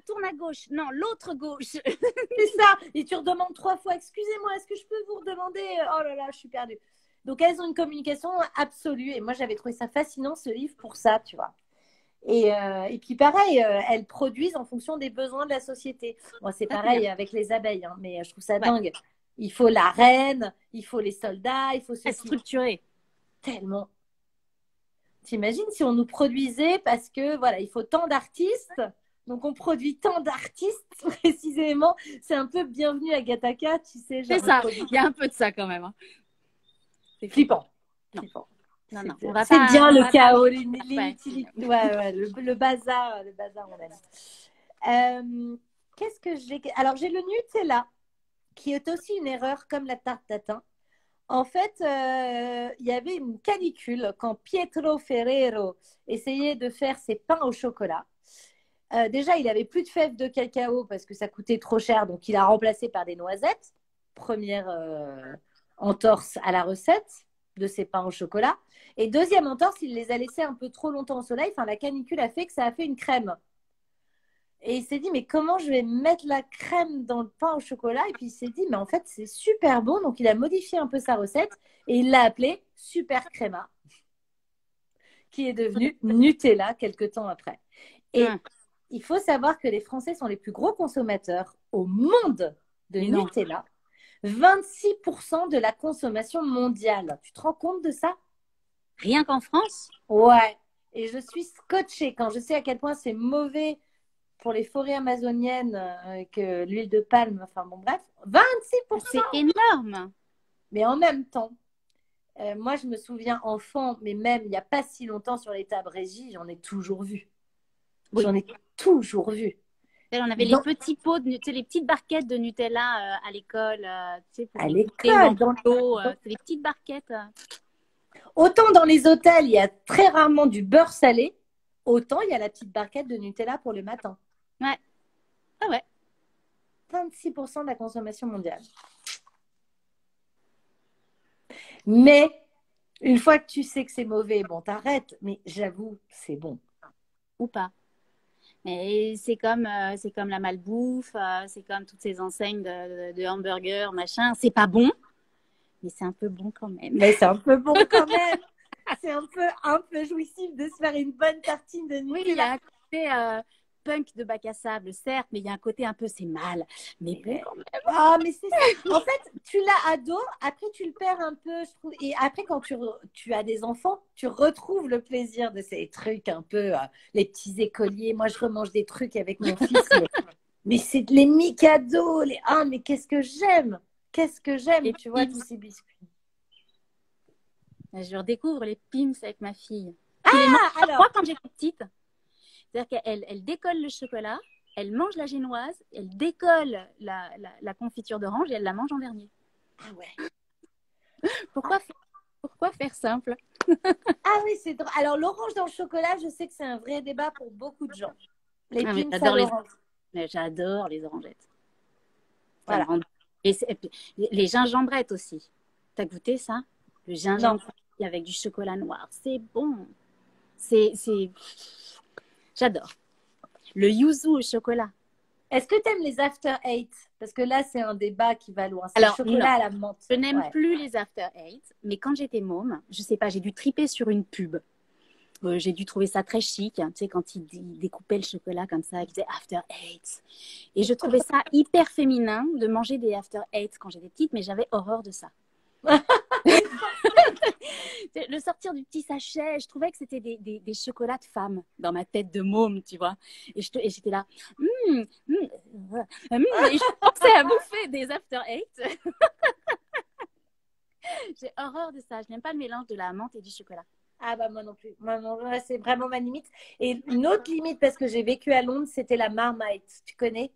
Speaker 2: tourne à gauche. Non, l'autre gauche.
Speaker 1: C'est ça. Et tu redemandes 3 fois. Excusez-moi, est-ce que je peux vous redemander? Oh là là, je suis perdue. Donc, elles ont une communication absolue. Et moi, j'avais trouvé ça fascinant, ce livre, pour ça, tu vois. Et puis, pareil, elles produisent en fonction des besoins de la société. Bon, c'est pareil avec les abeilles, hein, mais je trouve ça dingue. Il faut la reine, il faut les soldats, il faut
Speaker 2: structurer.
Speaker 1: Tellement. T'imagines si on nous produisait parce que, voilà, il faut tant d'artistes. Donc, on produit tant d'artistes, précisément. C'est un peu bienvenue à Gattaca, tu sais.
Speaker 2: C'est ça, il y a un peu de ça quand même. Hein.
Speaker 1: C'est flippant.
Speaker 2: Non,
Speaker 1: c'est bien le chaos, l'inutilité. Ouais, le bazar, on aime. Qu'est-ce que j'ai... Alors, j'ai le Nutella, qui est aussi une erreur comme la tarte tatin. En fait, il y avait une canicule quand Pietro Ferrero essayait de faire ses pains au chocolat. Déjà, il n'avait plus de fèves de cacao parce que ça coûtait trop cher, donc il a remplacé par des noisettes. Première entorse à la recette de ses pains au chocolat. Et deuxième entorse, il les a laissés un peu trop longtemps au soleil. Enfin, la canicule a fait que ça a fait une crème. Et il s'est dit, mais comment je vais mettre la crème dans le pain au chocolat? Et puis il s'est dit, mais en fait, c'est super bon. Donc, il a modifié un peu sa recette et il l'a appelé Super Crema, qui est devenu Nutella quelques temps après. Et il faut savoir que les Français sont les plus gros consommateurs au monde de
Speaker 2: Mais non.
Speaker 1: Nutella. 26% de la consommation mondiale. Tu te rends compte de ça?
Speaker 2: Rien qu'en France?
Speaker 1: Ouais. Et je suis scotchée quand je sais à quel point c'est mauvais pour les forêts amazoniennes que l'huile de palme. Enfin bon, bref, 26%.
Speaker 2: C'est énorme.
Speaker 1: Mais en même temps, moi, je me souviens enfant, mais même il n'y a pas si longtemps sur les tables régies, j'en ai toujours vu.
Speaker 2: Oui.
Speaker 1: J'en ai toujours vu.
Speaker 2: On avait les petits pots, tu sais, les petites barquettes de Nutella à l'école, tu sais, pour
Speaker 1: À
Speaker 2: goûter ou en
Speaker 1: l'école,
Speaker 2: photo. C'est les petites barquettes.
Speaker 1: autant dans les hôtels, il y a très rarement du beurre salé, autant il y a la petite barquette de Nutella pour le matin.
Speaker 2: Ouais. Ah ouais.
Speaker 1: 26% de la consommation mondiale. Mais une fois que tu sais que c'est mauvais, bon, t'arrêtes. Mais j'avoue, c'est bon.
Speaker 2: Ou pas. Mais c'est comme la malbouffe, c'est comme toutes ces enseignes de hamburgers, machin. C'est pas bon, mais c'est un peu bon quand même.
Speaker 1: Mais c'est un peu bon quand même. C'est un peu jouissif de se faire une bonne tartine de Nutella.
Speaker 2: Oui, il y a un côté punk de bac à sable, certes, mais il y a un côté un peu c'est mal. Mais bon quand même.
Speaker 1: Ah, mais c'est ça. En fait, tu l'as ado, après tu le perds un peu, je trouve. Et après, quand tu as des enfants, tu retrouves le plaisir de ces trucs un peu, les petits écoliers. Moi, je remange des trucs avec mon fils, mais c'est les Mikado. Ah, mais qu'est-ce que j'aime! Qu'est-ce que j'aime,
Speaker 2: Les
Speaker 1: tu vois,
Speaker 2: Pim's.
Speaker 1: tous ces biscuits.
Speaker 2: Je redécouvre les Pim's avec ma fille. Qui les mange
Speaker 1: Ah, alors,
Speaker 2: moi quand j'étais petite. C'est-à-dire qu'elle décolle le chocolat, elle mange la génoise, elle décolle la confiture d'orange et elle la mange en dernier.
Speaker 1: ah ouais.
Speaker 2: Pourquoi faire simple?
Speaker 1: Ah oui, c'est drôle. Alors, l'orange dans le chocolat, je sais que c'est un vrai débat pour beaucoup de gens. Les
Speaker 2: Ah, mais
Speaker 1: Pim's à l'orange.
Speaker 2: j'adore les orangettes. Ça me
Speaker 1: Voilà.
Speaker 2: rend... et puis, les gingembrettes aussi. T'as goûté ça? Le
Speaker 1: Non.
Speaker 2: gingembre avec du chocolat noir. C'est bon. C'est... J'adore. Le yuzu au chocolat.
Speaker 1: Est-ce que tu aimes les After Eight? Parce que là, c'est un débat qui va loin. C'est le
Speaker 2: Alors, non.
Speaker 1: chocolat à la menthe.
Speaker 2: Je n'aime
Speaker 1: Ouais.
Speaker 2: plus les After Eight, mais quand j'étais môme, je sais pas, j'ai dû triper sur une pub. J'ai dû trouver ça très chic, hein, tu sais, quand ils découpaient le chocolat comme ça, ils disaient After Eight. Et je trouvais ça hyper féminin de manger des After Eight quand j'étais petite, mais j'avais horreur de ça. Le sortir du petit sachet, je trouvais que c'était des chocolats de femmes dans ma tête de môme, tu vois. Et j'étais là, et je pensais à bouffer des After Eight. J'ai horreur de ça. Je n'aime pas le mélange de la menthe et du chocolat.
Speaker 1: Ah bah moi non plus. Moi, non, là, c'est vraiment ma limite. Et une autre limite, parce que j'ai vécu à Londres, c'était la Marmite. Tu connais?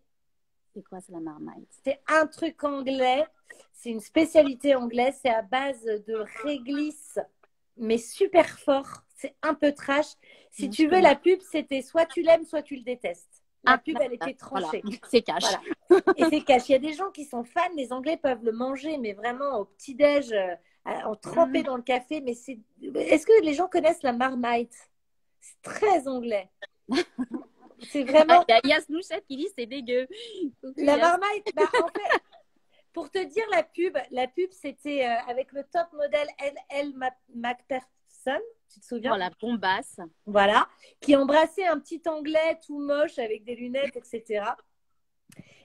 Speaker 2: C'est quoi, c'est la Marmite?
Speaker 1: C'est un truc anglais. C'est une spécialité anglaise. C'est à base de réglisse, mais super fort. C'est un peu trash. Si tu veux, la pub, c'était soit tu l'aimes, soit tu le détestes. La pub, elle était tranchée.
Speaker 2: Voilà. C'est cash.
Speaker 1: Voilà. Et c'est cash. Il y a des gens qui sont fans. Les Anglais peuvent le manger, mais vraiment au petit-déj, en trempé dans le café. Mais c'est... Est-ce que les gens connaissent la Marmite? C'est très anglais. C'est vraiment...
Speaker 2: Il y a Snouchette qui dit c'est dégueu.
Speaker 1: La Marmite, bah, en fait, pour te dire la pub c'était avec le top modèle L. Macpherson, tu te souviens?
Speaker 2: Voilà, bombasse.
Speaker 1: Voilà, qui embrassait un petit anglais tout moche avec des lunettes, etc.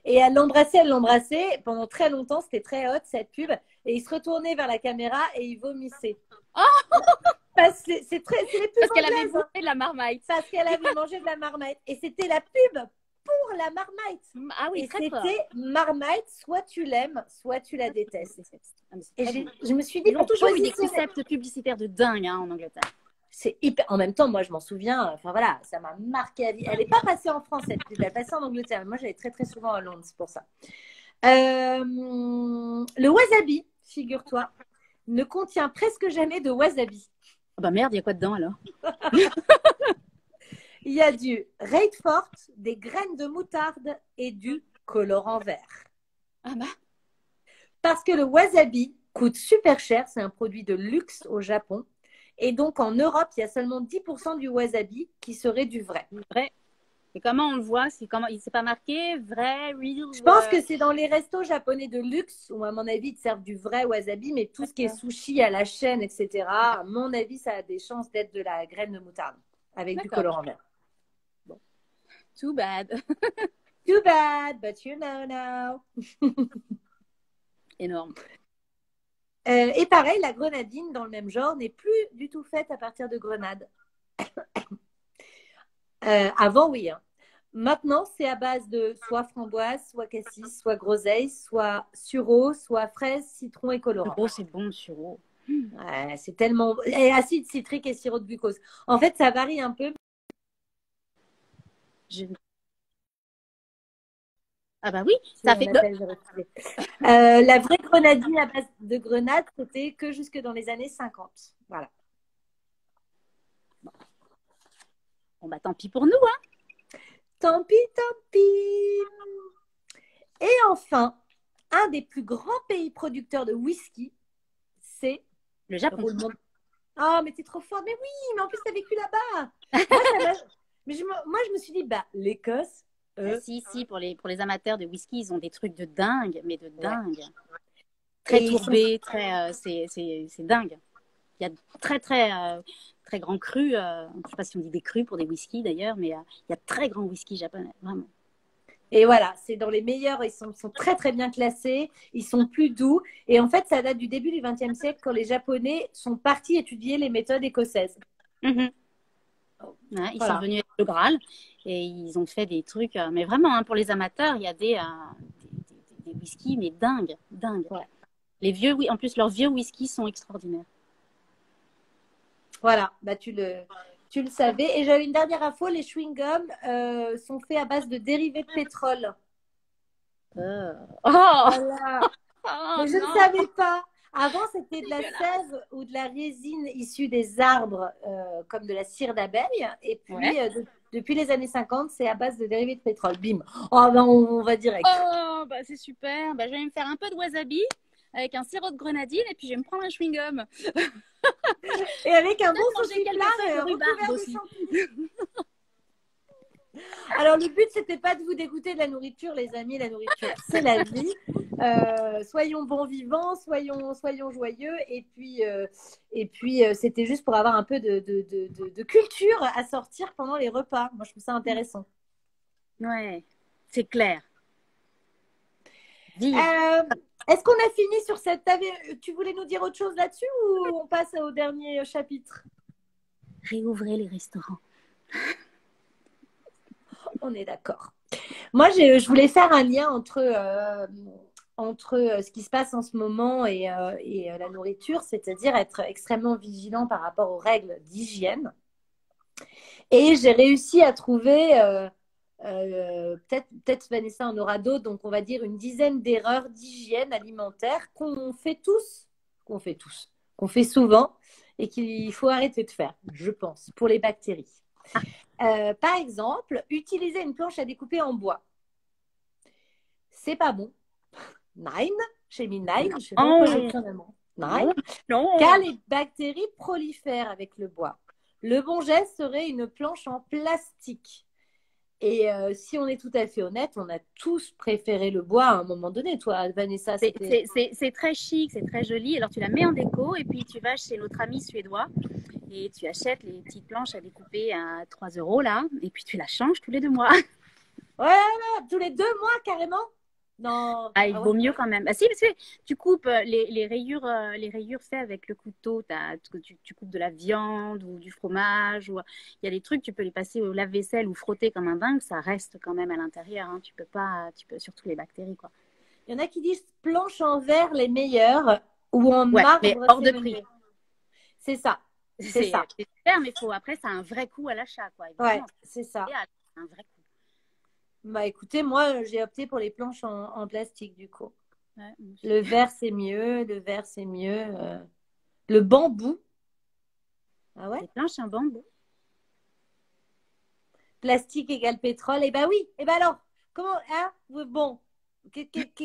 Speaker 1: Et elle l'embrassait. Pendant très longtemps, c'était très hot cette pub. Et il se retournait vers la caméra et il vomissait.
Speaker 2: Oh
Speaker 1: c'est les pubs
Speaker 2: parce qu'elle avait
Speaker 1: anglaises, hein.
Speaker 2: bouffé de la Marmite.
Speaker 1: Parce qu'elle avait mangé de la Marmite. Et c'était la pub pour la Marmite.
Speaker 2: Ah oui,
Speaker 1: et
Speaker 2: très fort.
Speaker 1: c'était Marmite, soit tu l'aimes, soit tu la détestes. Et je me suis dit,
Speaker 2: ils ont toujours eu des
Speaker 1: positionner...
Speaker 2: concepts publicitaires de dingue hein, en Angleterre.
Speaker 1: C'est hyper... En même temps, moi, je m'en souviens. Enfin voilà, ça m'a marqué à vie. Elle n'est pas passée en France, cette pub. Elle est passée en Angleterre. Moi, j'allais très très souvent à Londres, c'est pour ça. Le wasabi, figure-toi, ne contient presque jamais de wasabi.
Speaker 2: Oh bah merde, il y a quoi dedans alors?
Speaker 1: Il y a du Raidfort, des graines de moutarde et du colorant vert.
Speaker 2: Ah bah.
Speaker 1: Parce que le wasabi coûte super cher. C'est un produit de luxe au Japon. Et donc, en Europe, il y a seulement 10% du wasabi qui serait du vrai.
Speaker 2: Vrai. Et comment on le voit? C'est pas marqué vrai, real?
Speaker 1: Je pense que c'est dans les restos japonais de luxe où, à mon avis, ils te servent du vrai wasabi, mais tout ce qui est sushi à la chaîne, etc., à mon avis, ça a des chances d'être de la graine de moutarde avec du colorant vert. Bon.
Speaker 2: Too bad.
Speaker 1: Too bad, but you know now.
Speaker 2: Énorme.
Speaker 1: Et pareil, la grenadine, dans le même genre, n'est plus du tout faite à partir de grenades. Avant, oui. Hein. Maintenant, c'est à base de soit framboise, soit cassis, soit groseille, soit sureau, soit fraise, citron et colorant.
Speaker 2: Oh, c'est bon, sureau.
Speaker 1: Ouais, c'est tellement... Et acide citrique et sirop de glucose. En fait, ça varie un peu.
Speaker 2: Ah bah oui, ça fait...
Speaker 1: La vraie grenadine à base de grenade, c'était que jusque dans les années 50. Voilà.
Speaker 2: Bon bah tant pis pour nous, hein.
Speaker 1: Tant pis, tant pis. Et enfin, un des plus grands pays producteurs de whisky, c'est
Speaker 2: le Japon.
Speaker 1: Ah, mais t'es trop fort. Mais oui, mais en plus, t'as vécu là-bas. Moi, je me suis dit, bah, l'Écosse.
Speaker 2: Si, pour les amateurs de whisky, ils ont des trucs de dingue, mais de dingue. Ouais. Très tourbés, c'est dingue. Il y a très grands crus. Je ne sais pas si on dit des crus pour des whiskies d'ailleurs, mais il y a très grands whiskies japonais, vraiment.
Speaker 1: Et voilà, c'est dans les meilleurs, ils sont très très bien classés, ils sont plus doux. Et en fait, ça date du début du XXe siècle quand les Japonais sont partis étudier les méthodes écossaises.
Speaker 2: Ouais, ils sont venus avec le Graal et ils ont fait des trucs. Mais vraiment, hein, pour les amateurs, il y a des whiskies, mais dingues. Ouais. Les vieux, en plus, leurs vieux whiskies sont extraordinaires.
Speaker 1: Voilà, bah tu le savais. Et j'avais une dernière info, les chewing-gums sont faits à base de dérivés de pétrole. Voilà. Mais je ne savais pas. Avant, c'était de la sève ou de la résine issue des arbres, comme de la cire d'abeille. Et puis, depuis les années 50, c'est à base de dérivés de pétrole. Bim. Oh, ben, on va direct.
Speaker 2: Oh, bah, c'est super. Bah, je vais me faire un peu de wasabi avec un sirop de grenadine et puis je vais me prendre un chewing-gum.
Speaker 1: Et avec un bon saucisson recouvert de champignons. Alors, le but, c'était pas de vous dégoûter de la nourriture, les amis. La nourriture, c'est la vie. Soyons bons vivants, soyons joyeux. Et puis, c'était juste pour avoir un peu de culture à sortir pendant les repas. Moi, je trouve ça intéressant.
Speaker 2: Ouais, c'est clair.
Speaker 1: Est-ce qu'on a fini sur cette... Tu voulais nous dire autre chose là-dessus ou on passe au dernier chapitre?
Speaker 2: Réouvrez les restaurants.
Speaker 1: On est d'accord. Moi, je voulais faire un lien entre ce qui se passe en ce moment et la nourriture, c'est-à-dire être extrêmement vigilant par rapport aux règles d'hygiène. Et j'ai réussi à trouver, peut-être Vanessa en aura d'autres, donc on va dire une dizaine d'erreurs d'hygiène alimentaire qu'on fait souvent et qu'il faut arrêter de faire, je pense, pour les bactéries. Par exemple, utiliser une planche à découper en bois. C'est pas bon. Nine, j'ai mis nine, je sais pas pourquoi j'ai écrit en allemand. Nine, car les bactéries prolifèrent avec le bois. Le bon geste serait une planche en plastique. Et si on est tout à fait honnête, on a tous préféré le bois à un moment donné. Toi, Vanessa,
Speaker 2: c'est très chic, c'est très joli. Alors, tu la mets en déco et puis tu vas chez notre ami suédois et tu achètes les petites planches à découper à 3 € là et puis tu la changes tous les 2 mois.
Speaker 1: Ouais, tous les 2 mois carrément. Non.
Speaker 2: Il vaut mieux quand même. Si, parce que tu coupes les rayures faites avec le couteau. Tu coupes de la viande ou du fromage. Il y a des trucs, tu peux les passer au lave-vaisselle ou frotter comme un dingue. Ça reste quand même à l'intérieur. Hein. Tu peux surtout les bactéries, quoi.
Speaker 1: Il y en a qui disent planches en verre les meilleures ou en marbre.
Speaker 2: Mais hors de prix.
Speaker 1: C'est ça.
Speaker 2: C'est super, mais après, ça a un vrai coût à l'achat, quoi.
Speaker 1: Ouais, c'est ça.
Speaker 2: Un vrai coût.
Speaker 1: Bah écoutez, moi j'ai opté pour les planches en plastique du coup. Ouais, le verre c'est mieux, Le bambou. Ah ouais?
Speaker 2: Les planches en bambou.
Speaker 1: Plastique égale pétrole. Eh ben oui. Eh ben alors, comment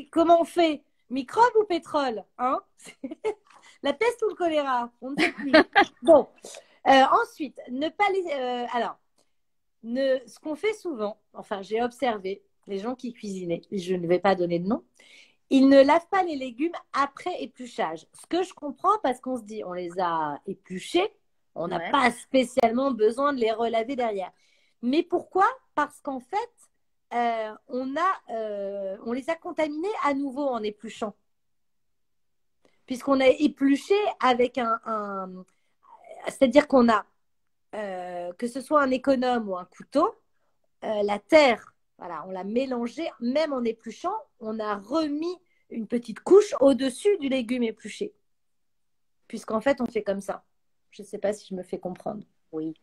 Speaker 1: comment on fait? Microbe ou pétrole? Hein? La peste ou le choléra? On ne sait plus. Bon. Ensuite, ne pas les. Ce qu'on fait souvent, enfin j'ai observé les gens qui cuisinaient, je ne vais pas donner de nom, ils ne lavent pas les légumes après épluchage. Ce que je comprends parce qu'on se dit, on les a épluchés, on n'a pas spécialement besoin de les relaver derrière. Mais pourquoi parce qu'en fait, on les a contaminés à nouveau en épluchant. Puisqu'on a épluché avec c'est-à-dire qu'on a, que ce soit un économe ou un couteau, la terre, voilà, on l'a mélangée, même en épluchant, on a remis une petite couche au-dessus du légume épluché. Puisqu'en fait, on fait comme ça. Je ne sais pas si je me fais comprendre.
Speaker 2: Oui.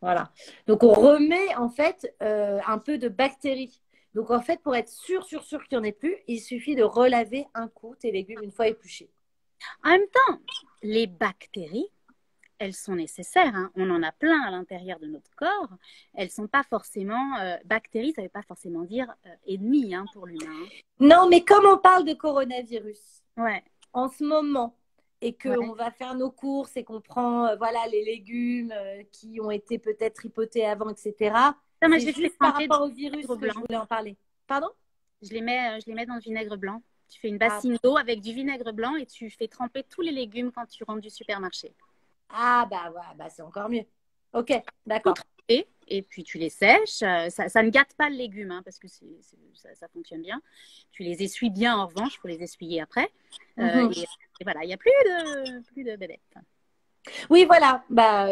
Speaker 1: Voilà. Donc, on remet en fait un peu de bactéries. Donc, en fait, pour être sûr qu'il n'y en ait plus, il suffit de relaver un coup tes légumes une fois épluchés.
Speaker 2: En même temps, les bactéries, elles sont nécessaires, hein. On en a plein à l'intérieur de notre corps. Elles sont pas forcément bactéries, ça ne veut pas forcément dire ennemies, hein, pour l'humain.
Speaker 1: Non, mais comme on parle de coronavirus
Speaker 2: Ouais.
Speaker 1: en ce moment et qu'on
Speaker 2: Ouais.
Speaker 1: va faire nos courses et qu'on prend voilà, les légumes qui ont été peut-être tripotés avant, etc.,
Speaker 2: Ça, moi, je
Speaker 1: c'est
Speaker 2: les fais
Speaker 1: juste par
Speaker 2: tremper
Speaker 1: rapport
Speaker 2: dans
Speaker 1: au
Speaker 2: du
Speaker 1: virus
Speaker 2: vinaigre
Speaker 1: que je
Speaker 2: blanc.
Speaker 1: voulais en parler. Pardon?
Speaker 2: Je les mets dans le vinaigre blanc. Tu fais une
Speaker 1: Ah,
Speaker 2: bassine d'eau avec du vinaigre blanc et tu fais tremper tous les légumes quand tu rentres du supermarché.
Speaker 1: bah, ouais, bah c'est encore mieux. Ok,
Speaker 2: Tout
Speaker 1: d'accord.
Speaker 2: trempé et puis tu les sèches. Ça ne gâte pas le légume, hein, parce que ça fonctionne bien. Tu les essuies bien en revanche, il faut les essuyer après. Et voilà, il n'y a plus de bébêtes.
Speaker 1: Oui, voilà. Bah,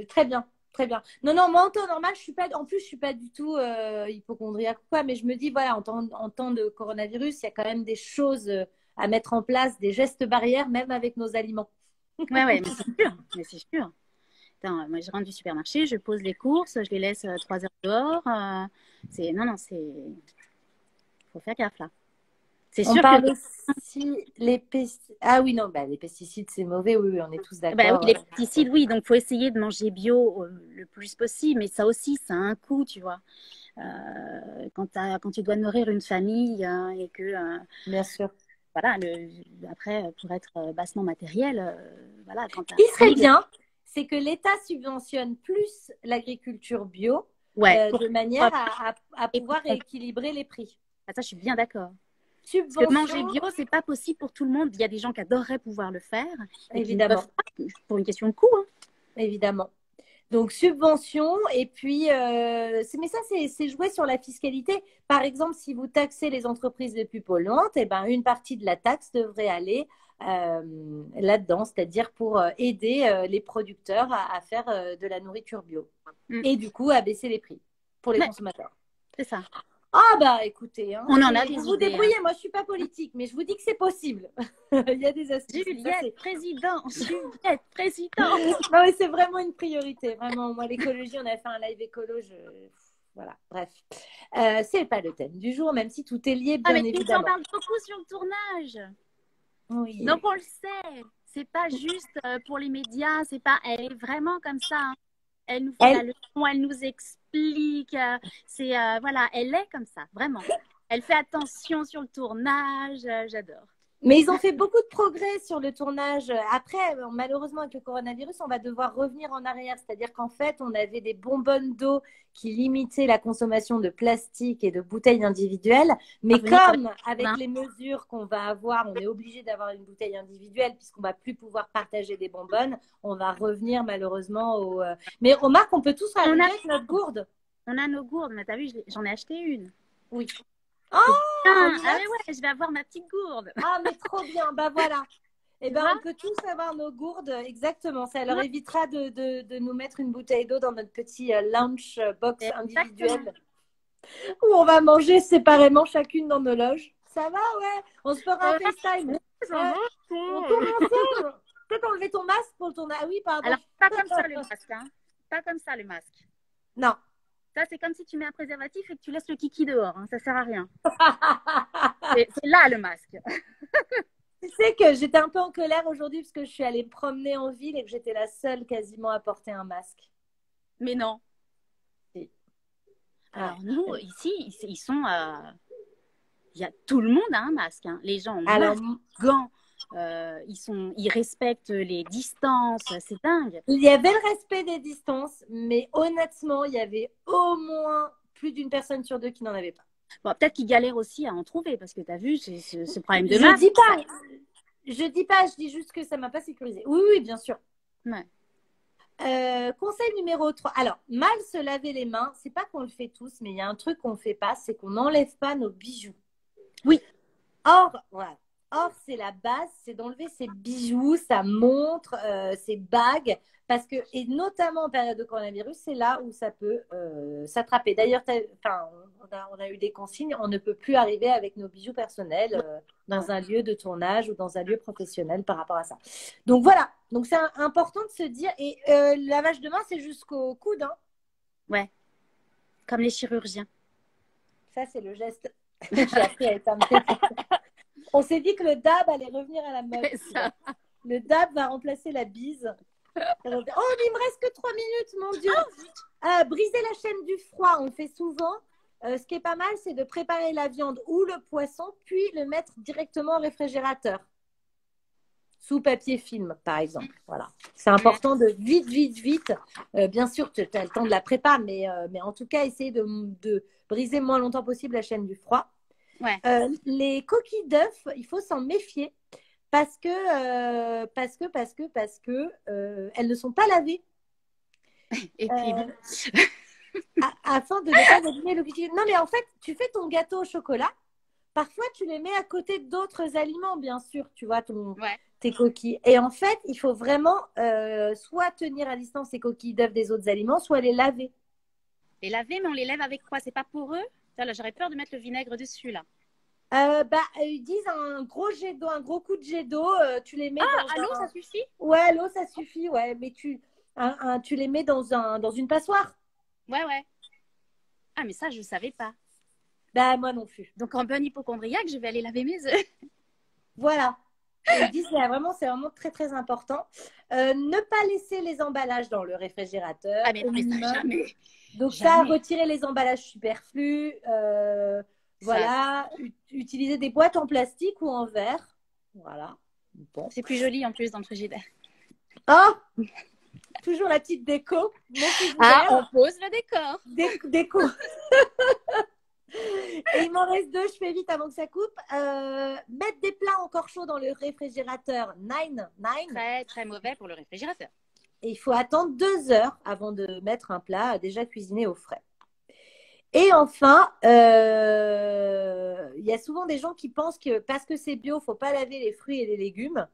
Speaker 1: très bien. Très bien. Non, non, moi, en temps normal, en plus, je suis pas du tout hypocondriaque ou quoi, mais je me dis, voilà, en temps de coronavirus, il y a quand même des choses à mettre en place, des gestes barrières, même avec nos aliments.
Speaker 2: Ouais, ouais, mais c'est sûr. Mais c'est sûr. Attends, moi, je rentre du supermarché, je pose les courses, je les laisse 3 heures dehors. Non, faut faire gaffe là. C'est
Speaker 1: On
Speaker 2: sûr que
Speaker 1: parle aussi les pesticides. Ah oui, non, bah, les pesticides, c'est mauvais, oui, oui, on est tous
Speaker 2: bah oui,
Speaker 1: d'accord.
Speaker 2: les pesticides, oui, donc faut essayer de manger bio le plus possible, mais ça aussi, ça a un coût, tu vois. Quand tu dois nourrir une famille et que,
Speaker 1: Bien sûr.
Speaker 2: voilà, après, pour être bassement matériel, voilà, quand
Speaker 1: Ce
Speaker 2: tu as
Speaker 1: qui serait
Speaker 2: 1000,
Speaker 1: bien, c'est que l'État subventionne plus l'agriculture bio
Speaker 2: ouais,
Speaker 1: de manière à pouvoir équilibrer les prix.
Speaker 2: ça, je suis bien d'accord. Parce que manger
Speaker 1: Subvention,
Speaker 2: bio, c'est pas possible pour tout le monde. Il y a des gens qui adoreraient pouvoir le faire et qui ne peuvent
Speaker 1: évidemment,
Speaker 2: pas pour une question de coût, hein.
Speaker 1: évidemment. Donc, subvention, et puis, mais ça, c'est joué sur la fiscalité. Par exemple, si vous taxez les entreprises les plus polluantes, eh ben, une partie de la taxe devrait aller là-dedans, c'est-à-dire pour aider les producteurs à faire de la nourriture bio.
Speaker 2: Mm.
Speaker 1: Et du coup, à baisser les prix pour les
Speaker 2: Ouais,
Speaker 1: consommateurs.
Speaker 2: c'est ça.
Speaker 1: Ah bah écoutez, hein,
Speaker 2: On en a
Speaker 1: vous
Speaker 2: des
Speaker 1: vous
Speaker 2: idées, hein.
Speaker 1: débrouillez, moi je suis pas politique, mais je vous dis que c'est possible. Il y a des astuces. Ça,
Speaker 2: Juliette, président, Juliette, président.
Speaker 1: non, mais c'est vraiment une priorité. Vraiment, moi, l'écologie, on a fait un live écolo. Voilà, bref. C'est pas le thème du jour, même si tout est lié,
Speaker 2: Ah,
Speaker 1: bien
Speaker 2: mais tu en
Speaker 1: évidemment.
Speaker 2: parles beaucoup sur le tournage.
Speaker 1: Oui.
Speaker 2: Donc on le sait. C'est pas juste pour les médias. C'est pas. Elle est vraiment comme ça, hein. Elle nous fait la
Speaker 1: Elle,
Speaker 2: leçon, elle nous explique. Voilà, elle est comme ça, vraiment. Elle fait attention sur le tournage. J'adore.
Speaker 1: mais ils ont fait beaucoup de progrès sur le tournage. Après, malheureusement, avec le coronavirus, on va devoir revenir en arrière. C'est-à-dire qu'en fait, on avait des bonbonnes d'eau qui limitaient la consommation de plastique et de bouteilles individuelles. Mais
Speaker 2: Revenir avec
Speaker 1: comme avec
Speaker 2: main.
Speaker 1: les mesures qu'on va avoir, on est obligé d'avoir une bouteille individuelle puisqu'on va plus pouvoir partager des bonbonnes, on va revenir malheureusement au. Mais remarque, on peut tous
Speaker 2: On
Speaker 1: rallumer
Speaker 2: a,
Speaker 1: avec notre gourde.
Speaker 2: on a nos gourdes, mais t'as vu, j'en ai acheté une.
Speaker 1: Oui.
Speaker 2: C'est
Speaker 1: Oh,
Speaker 2: bien.
Speaker 1: on y
Speaker 2: Ah
Speaker 1: va.
Speaker 2: mais ouais, je vais avoir ma petite gourde.
Speaker 1: Ah, mais trop bien. Bah voilà. Eh
Speaker 2: Tu
Speaker 1: ben,
Speaker 2: vois?
Speaker 1: on peut tous avoir nos gourdes, exactement. Ça leur
Speaker 2: Ouais,
Speaker 1: évitera de nous mettre une bouteille d'eau dans notre petit lunch box
Speaker 2: exactement.
Speaker 1: individuel où on va manger séparément chacune dans nos loges. Ça va, ouais. On se fera un
Speaker 2: Ouais,
Speaker 1: FaceTime.
Speaker 2: ça
Speaker 1: Ouais.
Speaker 2: va,
Speaker 1: On tourne
Speaker 2: cool.
Speaker 1: ensemble. Peut-être enlever ton masque pour le tournage. Ah oui, pardon.
Speaker 2: Alors, pas comme ça le masque, hein. Pas comme ça le masque.
Speaker 1: Non.
Speaker 2: Ça, c'est comme si tu mets un préservatif et que tu laisses le kiki dehors, hein. Ça sert à rien. C'est là le masque.
Speaker 1: Tu sais que j'étais un peu en colère aujourd'hui parce que je suis allée me promener en ville et que j'étais la seule quasiment à porter un masque.
Speaker 2: Mais non.
Speaker 1: Si.
Speaker 2: Alors
Speaker 1: Ouais.
Speaker 2: nous, ici, ils sont... tout le monde a un masque, hein. Les gens ont
Speaker 1: Alors,
Speaker 2: masque, gants. Ils respectent les distances. C'est dingue.
Speaker 1: il y avait le respect des distances, mais honnêtement, il y avait au moins plus d'une personne sur deux qui n'en avait pas.
Speaker 2: Bon, peut-être qu'ils galèrent aussi à en trouver parce que tu as vu ce problème de
Speaker 1: Je
Speaker 2: masque.
Speaker 1: dis pas, je dis pas, je dis juste que ça m'a pas sécurisé. Oui, oui, bien sûr.
Speaker 2: Ouais.
Speaker 1: Conseil numéro 3. Alors, mal se laver les mains, c'est pas qu'on le fait tous, mais il y a un truc qu'on ne fait pas, c'est qu'on n'enlève pas nos bijoux.
Speaker 2: Oui.
Speaker 1: Or, voilà. Or, c'est la base, c'est d'enlever ses bijoux, sa montre, ses bagues, parce que, et notamment en période de coronavirus, c'est là où ça peut s'attraper. D'ailleurs, enfin, on a eu des consignes, on ne peut plus arriver avec nos bijoux personnels dans un lieu de tournage ou dans un lieu professionnel par rapport à ça. Donc voilà, donc c'est important de se dire, et le lavage de main, c'est jusqu'au coude, hein.
Speaker 2: Ouais, comme les chirurgiens.
Speaker 1: Ça, c'est le geste. J'ai appris à être un peu. On s'est dit que le dab allait revenir à la mode. Le dab va remplacer la bise. Oh, mais il me reste que 3 minutes, mon Dieu. Briser la chaîne du froid, on le fait souvent. Ce qui est pas mal, c'est de préparer la viande ou le poisson, puis le mettre directement au réfrigérateur. Sous papier film, par exemple. Voilà. C'est important de vite. Bien sûr, tu as le temps de la prépa, mais en tout cas, essayer de briser le moins longtemps possible la chaîne du froid.
Speaker 2: Ouais.
Speaker 1: Les coquilles d'œufs, il faut s'en méfier parce que elles ne sont pas lavées.
Speaker 2: Et puis,
Speaker 1: afin de ne pas abîmer le coquille. Non, mais en fait, tu fais ton gâteau au chocolat. Parfois, tu les mets à côté d'autres aliments, bien sûr, tu vois, tes coquilles. Et en fait, il faut vraiment soit tenir à distance ces coquilles d'œufs des autres aliments, soit les laver.
Speaker 2: les laver, mais on les lève avec quoi? C'est pas poreux? Là, j'aurais peur de mettre le vinaigre dessus, là.
Speaker 1: Ils disent un gros jet d'eau, un gros coup de jet d'eau, tu les mets
Speaker 2: à l'eau, ça suffit?
Speaker 1: Ouais, l'eau, ça suffit, ouais. Mais tu les mets dans une passoire.
Speaker 2: Ouais. Ah, mais ça, je savais pas.
Speaker 1: Bah, moi non plus.
Speaker 2: Donc, en bonne hypochondriaque, je vais aller laver mes œufs.
Speaker 1: Voilà. Ils disent c'est vraiment très, très important. Ne pas laisser les emballages dans le réfrigérateur.
Speaker 2: Ah, mais non, mais ça, jamais.
Speaker 1: Donc,
Speaker 2: jamais.
Speaker 1: ça, retirer les emballages superflus. Voilà. Utiliser des boîtes en plastique ou en verre. Voilà. Bon.
Speaker 2: C'est plus joli en plus dans le frigidaire.
Speaker 1: Oh! Toujours la petite déco.
Speaker 2: On pose le décor.
Speaker 1: Déco. Et il m'en reste 2, je fais vite avant que ça coupe. Mettre des plats encore chauds dans le réfrigérateur. 9.
Speaker 2: Très, très mauvais pour le réfrigérateur.
Speaker 1: Et il faut attendre 2 heures avant de mettre un plat déjà cuisiné au frais. Et enfin, il y a souvent des gens qui pensent que parce que c'est bio, il ne faut pas laver les fruits et les légumes.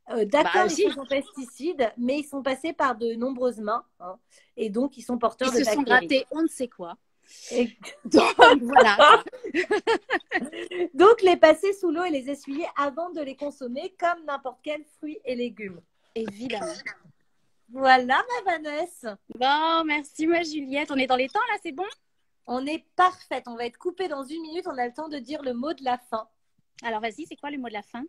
Speaker 1: D'accord, ils sont pesticides, mais ils sont passés par de nombreuses mains. Hein, et donc, ils sont porteurs de bactéries.
Speaker 2: Ils se sont grattés on ne sait quoi.
Speaker 1: Donc, voilà. Donc, les passer sous l'eau et les essuyer avant de les consommer comme n'importe quel fruit et légumes.
Speaker 2: Évidemment.
Speaker 1: Voilà, ma Vanessa.
Speaker 2: Bon, merci, ma Juliette. On est dans les temps, là, c'est bon?
Speaker 1: On est parfaite. On va être coupé dans 1 minute. On a le temps de dire le mot de la fin.
Speaker 2: Alors, vas-y, c'est quoi le mot de la fin?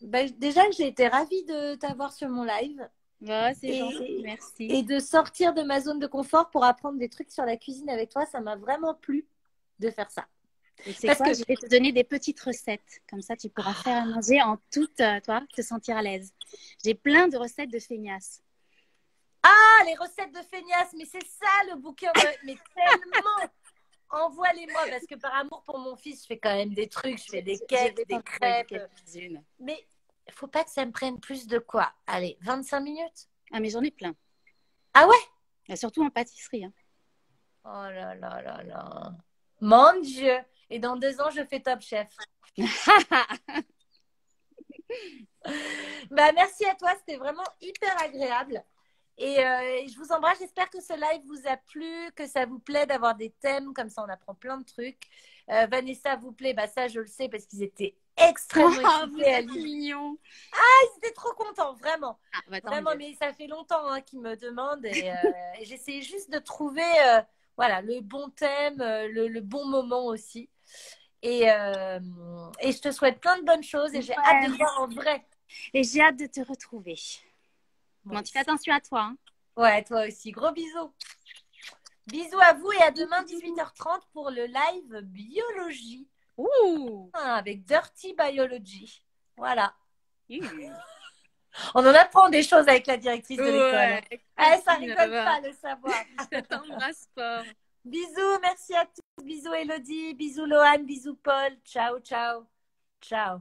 Speaker 1: Déjà, j'ai été ravie de t'avoir sur mon live.
Speaker 2: Oh, c'est gentil, merci.
Speaker 1: Et de sortir de ma zone de confort pour apprendre des trucs sur la cuisine avec toi, ça m'a vraiment plu de faire ça.
Speaker 2: C'est quoi? Je vais te donner des petites recettes. Comme ça, tu pourras faire à manger en toute, toi, te sentir à l'aise. J'ai plein de recettes de feignasses.
Speaker 1: Ah, les recettes de feignasses, mais c'est ça le bouquin. Mais tellement. Envoie-les-moi parce que par amour pour mon fils, je fais quand même des trucs. Je fais des cakes, des crêpes. Mais il faut pas que ça me prenne plus de quoi? Allez, 25 minutes.
Speaker 2: Ah, mais j'en ai plein.
Speaker 1: Ah ouais?
Speaker 2: Et surtout en pâtisserie. Hein.
Speaker 1: Oh là là là là. Mon Dieu. Et dans 2 ans, je fais Top Chef. Merci à toi. C'était vraiment hyper agréable. Et je vous embrasse. J'espère que ce live vous a plu, que ça vous plaît d'avoir des thèmes. Comme ça, on apprend plein de trucs. Vanessa vous plaît? Ça, je le sais parce qu'ils étaient extrêmement
Speaker 2: vous êtes mignons.
Speaker 1: Ah, ils étaient trop contents, vraiment.
Speaker 2: Vraiment,
Speaker 1: mais ça fait longtemps qu'ils me demandent. Et j'essayais juste de trouver le bon thème, le bon moment aussi. Et je te souhaite plein de bonnes choses. Et j'ai hâte de te voir en vrai.
Speaker 2: Et j'ai hâte de te retrouver. Bon, tu fais attention à toi. Hein.
Speaker 1: Ouais, toi aussi. Gros bisous. Bisous à vous et à demain 18h30 pour le live biologie.
Speaker 2: Ouh.
Speaker 1: Avec Dirty Biology. Voilà. On en apprend des choses avec la directrice de l'école. Ça rigole pas le savoir.
Speaker 2: Je t'embrasse fort.
Speaker 1: Bisous, merci à tous. Bisous Elodie, bisous Lohan, bisous Paul. Ciao, ciao. Ciao.